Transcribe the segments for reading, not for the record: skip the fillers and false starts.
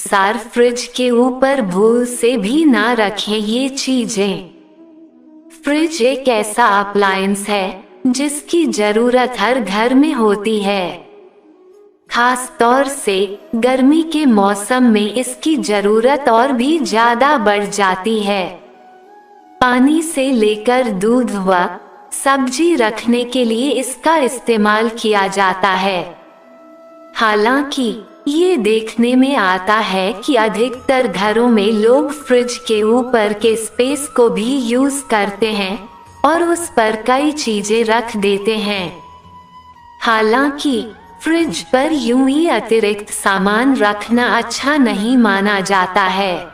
सार फ्रिज के ऊपर भूल से भी ना रखें ये चीजें। फ्रिज एक ऐसा अप्लायंस है जिसकी जरूरत हर घर में होती है। खास तौर से गर्मी के मौसम में इसकी जरूरत और भी ज्यादा बढ़ जाती है। पानी से लेकर दूध व सब्जी रखने के लिए इसका इस्तेमाल किया जाता है। हालांकि ये देखने में आता है कि अधिकतर घरों में लोग फ्रिज के ऊपर के स्पेस को भी यूज करते हैं और उस पर कई चीजें रख देते हैं। हालांकि फ्रिज पर यूं ही अतिरिक्त सामान रखना अच्छा नहीं माना जाता है।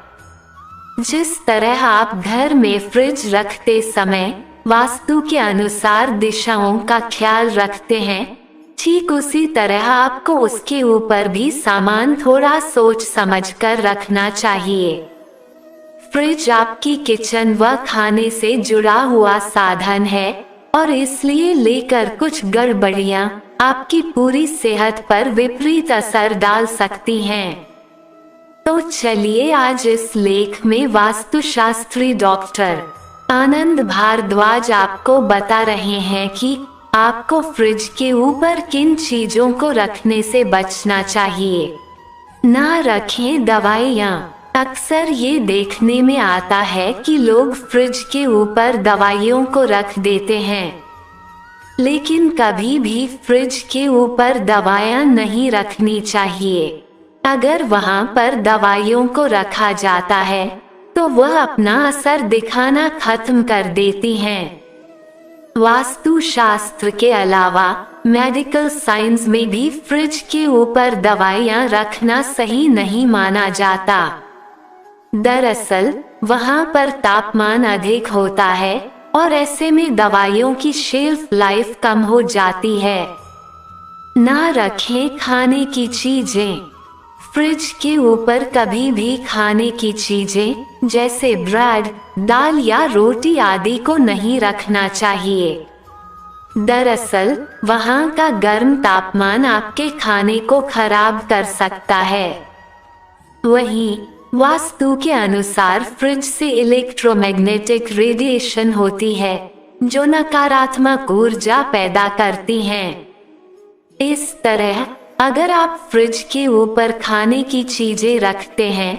जिस तरह आप घर में फ्रिज रखते समय वास्तु के अनुसार दिशाओं का ख्याल रखते हैं, ठीक उसी तरह आपको उसके ऊपर भी सामान थोड़ा सोच समझकर रखना चाहिए। फ्रिज आपकी किचन व खाने से जुड़ा हुआ साधन है और इसलिए लेकर कुछ गड़बड़ियां आपकी पूरी सेहत पर विपरीत असर डाल सकती हैं। तो चलिए आज इस लेख में वास्तुशास्त्री डॉक्टर आनंद भारद्वाज आपको बता रहे हैं कि आपको फ्रिज के ऊपर किन चीजों को रखने से बचना चाहिए। ना रखें दवाइयाँ। अक्सर ये देखने में आता है कि लोग फ्रिज के ऊपर दवाइयों को रख देते हैं, लेकिन कभी भी फ्रिज के ऊपर दवाइयाँ नहीं रखनी चाहिए। अगर वहाँ पर दवाइयों को रखा जाता है तो वह अपना असर दिखाना खत्म कर देती हैं। वास्तुशास्त्र के अलावा मेडिकल साइंस में भी फ्रिज के ऊपर दवाइयाँ रखना सही नहीं माना जाता। दरअसल वहाँ पर तापमान अधिक होता है और ऐसे में दवाइयों की शेल्फ लाइफ कम हो जाती है। ना रखें खाने की चीजें। फ्रिज के ऊपर कभी भी खाने की चीजें जैसे ब्रेड, दाल या रोटी आदि को नहीं रखना चाहिए। दरअसल वहाँ का गर्म तापमान आपके खाने को खराब कर सकता है। वहीं वास्तु के अनुसार फ्रिज से इलेक्ट्रोमैग्नेटिक रेडिएशन होती है जो नकारात्मक ऊर्जा पैदा करती हैं। इस तरह अगर आप फ्रिज के ऊपर खाने की चीजें रखते हैं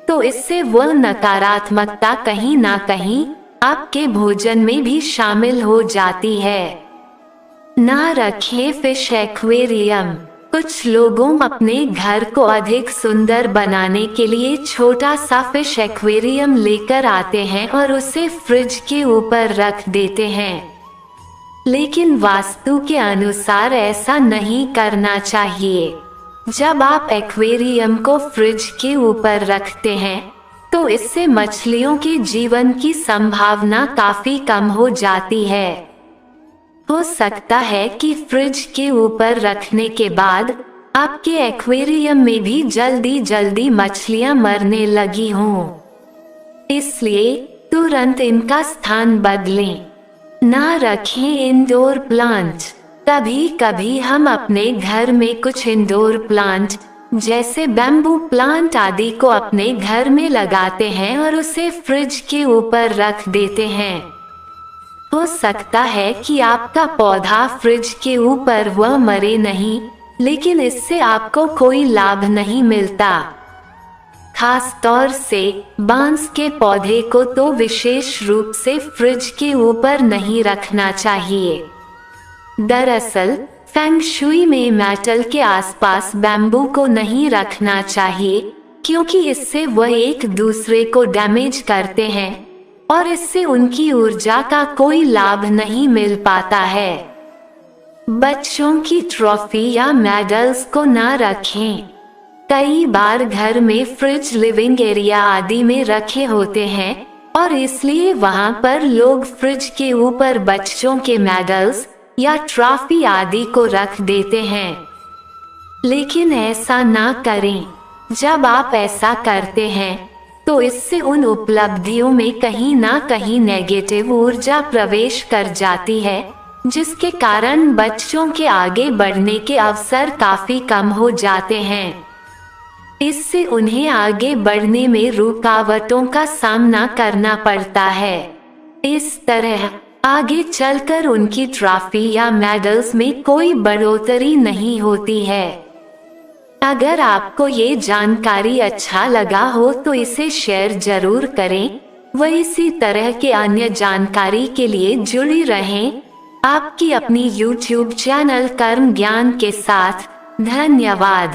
तो इससे वह नकारात्मकता कहीं ना कहीं आपके भोजन में भी शामिल हो जाती है। ना रखें फिश एक्वेरियम। कुछ लोगों अपने घर को अधिक सुंदर बनाने के लिए छोटा सा फिश एक्वेरियम लेकर आते हैं और उसे फ्रिज के ऊपर रख देते हैं, लेकिन वास्तु के अनुसार ऐसा नहीं करना चाहिए। जब आप एक्वेरियम को फ्रिज के ऊपर रखते हैं तो इससे मछलियों के जीवन की संभावना काफी कम हो जाती है। हो सकता है कि फ्रिज के ऊपर रखने के बाद आपके एक्वेरियम में भी जल्दी जल्दी मछलियां मरने लगी हों, इसलिए तुरंत इनका स्थान बदलें। ना रखें इंडोर प्लांट। कभी कभी हम अपने घर में कुछ इंडोर प्लांट जैसे बैम्बू प्लांट आदि को अपने घर में लगाते हैं और उसे फ्रिज के ऊपर रख देते हैं। हो सकता है कि आपका पौधा फ्रिज के ऊपर वह मरे नहीं, लेकिन इससे आपको कोई लाभ नहीं मिलता। खास तौर से बांस के पौधे को तो विशेष रूप से फ्रिज के ऊपर नहीं रखना चाहिए। दरअसल फेंग शुई में मेटल के आसपास बैम्बू को नहीं रखना चाहिए, क्योंकि इससे वह एक दूसरे को डैमेज करते हैं और इससे उनकी ऊर्जा का कोई लाभ नहीं मिल पाता है। बच्चों की ट्रॉफी या मेडल्स को ना रखें। कई बार घर में फ्रिज लिविंग एरिया आदि में रखे होते हैं और इसलिए वहां पर लोग फ्रिज के ऊपर बच्चों के मेडल्स या ट्रॉफी आदि को रख देते हैं, लेकिन ऐसा ना करें। जब आप ऐसा करते हैं तो इससे उन उपलब्धियों में कहीं ना कहीं नेगेटिव ऊर्जा प्रवेश कर जाती है, जिसके कारण बच्चों के आगे बढ़ने के अवसर काफी कम हो जाते हैं। इससे उन्हें आगे बढ़ने में रुकावटों का सामना करना पड़ता है। इस तरह आगे चलकर उनकी ट्रॉफी या मेडल्स में कोई बढ़ोतरी नहीं होती है। अगर आपको ये जानकारी अच्छा लगा हो तो इसे शेयर जरूर करें। व इसी तरह के अन्य जानकारी के लिए जुड़ी रहें आपकी अपनी YouTube चैनल कर्म ज्ञान के साथ। धन्यवाद।